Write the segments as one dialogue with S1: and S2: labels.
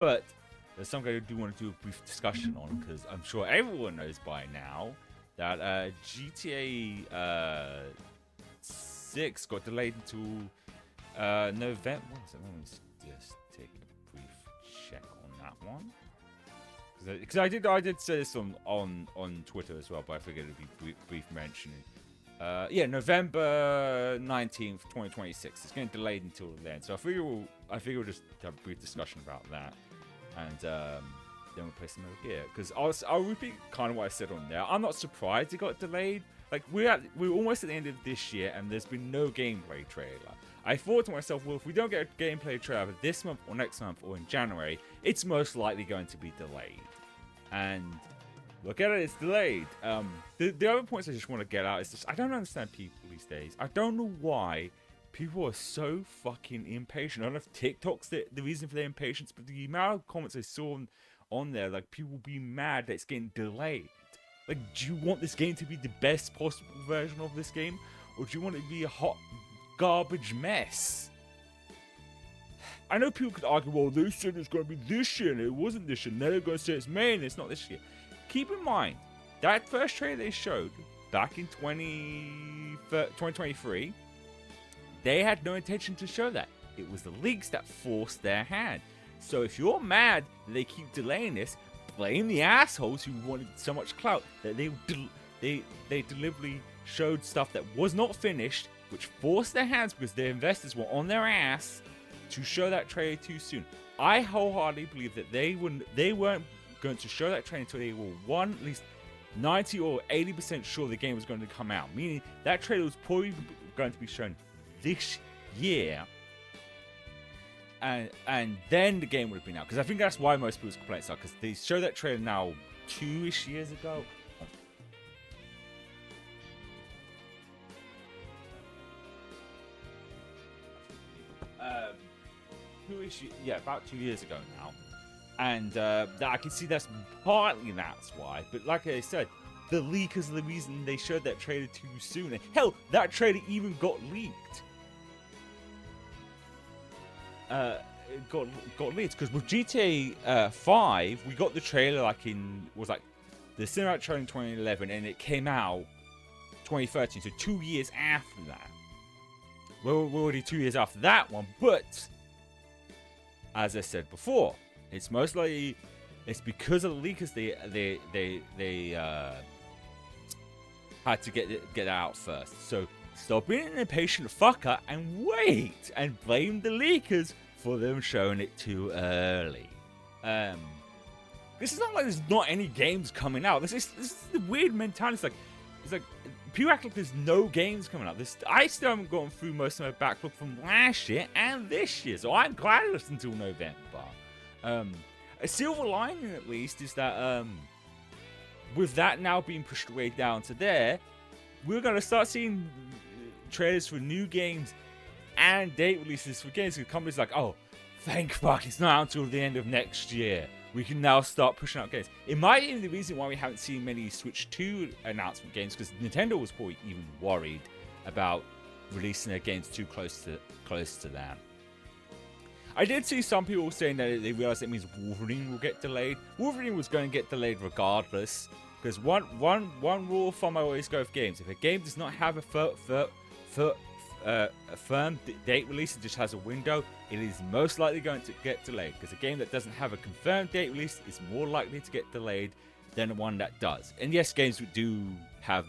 S1: But there's something I do want to do a brief discussion on, because I'm sure everyone knows by now that GTA 6 got delayed until November. What was it? Let me just take a brief check on that one. Because I did say this on Twitter as well, but I figured it would be brief mention. Yeah, November 19th, 2026. It's getting delayed until then. So I figure we'll just have a brief discussion about that. And then we'll play some over here. Because I'll repeat kind of what I said on there. I'm not surprised it got delayed. Like, we're almost at the end of this year, and there's been no gameplay trailer. I thought to myself, well, if we don't get a gameplay trailer this month or next month or in January, it's most likely going to be delayed. And look at it, it's delayed. The other points I just want to get out is just, I don't understand people these days. I don't know why people are so fucking impatient. I don't know if TikTok's the reason for their impatience, but the amount of comments I saw on there, like, people being mad that it's getting delayed. Like, do you want this game to be the best possible version of this game? Or do you want it to be a hot garbage mess? I know people could argue, well, they said it's going to be this year, and it wasn't this year. Now they're going to say it's May, and it's not this year. Keep in mind, that first trailer they showed back in 2023, they had no intention to show that. It was the leaks that forced their hand. So if you're mad that they keep delaying this, blame the assholes who wanted so much clout that they deliberately showed stuff that was not finished, which forced their hands because their investors were on their ass to show that trailer too soon. I wholeheartedly believe that they weren't going to show that trailer until they were at least 90 or 80% sure the game was going to come out. Meaning that trailer was probably going to be shown this year, and then the game would have been out. Because I think that's why most people's complaints are, because they showed that trailer now 2-ish years ago. Yeah, about 2 years ago now, and I can see that's partly that's why. But like I said, the leakers are the reason they showed that trailer too soon. And hell, that trailer even got leaked. Got leaked because with GTA 5, we got the trailer like the cinematic trailer in 2011, and it came out 2013. So 2 years after that. We're already 2 years after that one, but as I said before, it's most likely it's because of the leakers they had to get it out first. So stop being an impatient fucker and wait and blame the leakers for them showing it too early. This is not like there's not any games coming out. This is the weird mentality. It's like people act like there's no games coming out. I still haven't gotten through most of my backlog from last year and this year, so I'm glad it's until November. A silver lining, at least, is that with that now being pushed way down to there, we're gonna start seeing trailers for new games and date releases for games. Because companies like, oh, thank fuck, it's not out until the end of next year. We can now start pushing out games. It might be the reason why we haven't seen many Switch 2 announcement games, because Nintendo was probably even worried about releasing their games too close to that. I did see some people saying that they realized it means Wolverine will get delayed. Wolverine was going to get delayed regardless, because one rule of thumb I always go with games: if a game does not have a firm date release, it just has a window, it is most likely going to get delayed, because a game that doesn't have a confirmed date release is more likely to get delayed than one that does. And yes, games that do have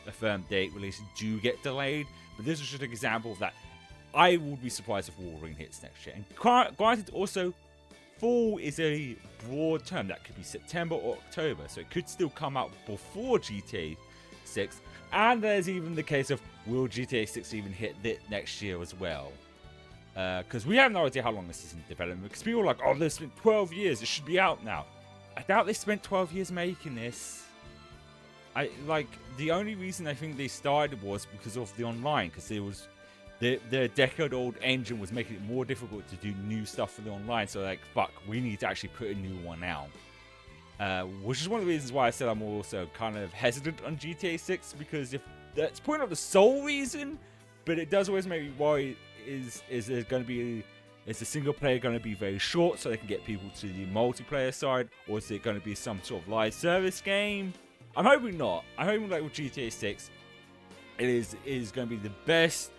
S1: a firm date release do get delayed, but this is just an example of that. I would be surprised if Wolverine hits next year. And granted, also, fall is a broad term. That could be September or October, so it could still come out before GTA 6. And there's even the case of, will GTA 6 even hit next year as well? Because we have no idea how long this is in development. Because people are like, oh, this spent 12 years, it should be out now. I doubt they spent 12 years making this. The only reason I think they started was because of the online, because it was the decade-old engine was making it more difficult to do new stuff for the online. So like, fuck, we need to actually put a new one out. Which is one of the reasons why I said I'm also kind of hesitant on GTA 6, because if that's probably not the sole reason, but it does always make me worry, is there going to be Is the single player going to be very short so they can get people to the multiplayer side, or is it going to be some sort of live service game? I'm hoping not. I'm hoping like with GTA 6, it is going to be the best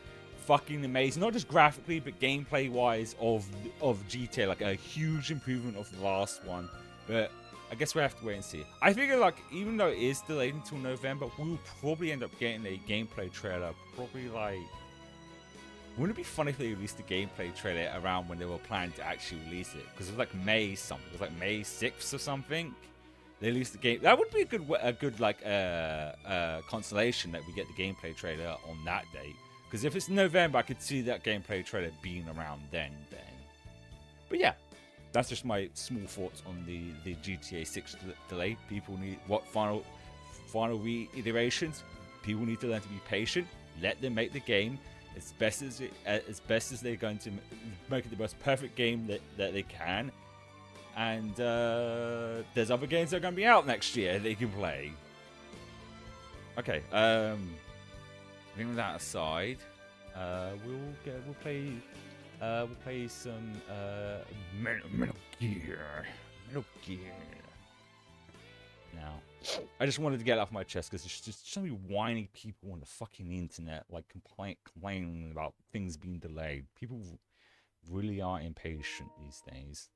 S1: fucking amazing, not just graphically but gameplay wise of GTA, like a huge improvement of the last one. But I guess we have to wait and see. I figure like even though it is delayed until November, we'll probably end up getting a gameplay trailer probably like. Wouldn't it be funny if they released the gameplay trailer around when they were planning to actually release it? Because it was like May something. It was like May 6th or something. They released the game. That would be a good like consolation that we get the gameplay trailer on that date. Because if it's November, I could see that gameplay trailer being around then. But yeah, that's just my small thoughts on the GTA 6 delay. People need what final reiterations. People need to learn to be patient. Let them make the game as best as they're going to make it the most perfect game that they can. And there's other games that are going to be out next year that you can play. Okay, leaving that aside, we'll play some Metal Gear. Now, I just wanted to get it off my chest because there's just so many whiny people on the fucking internet, like complaining about things being delayed. People really are impatient these days.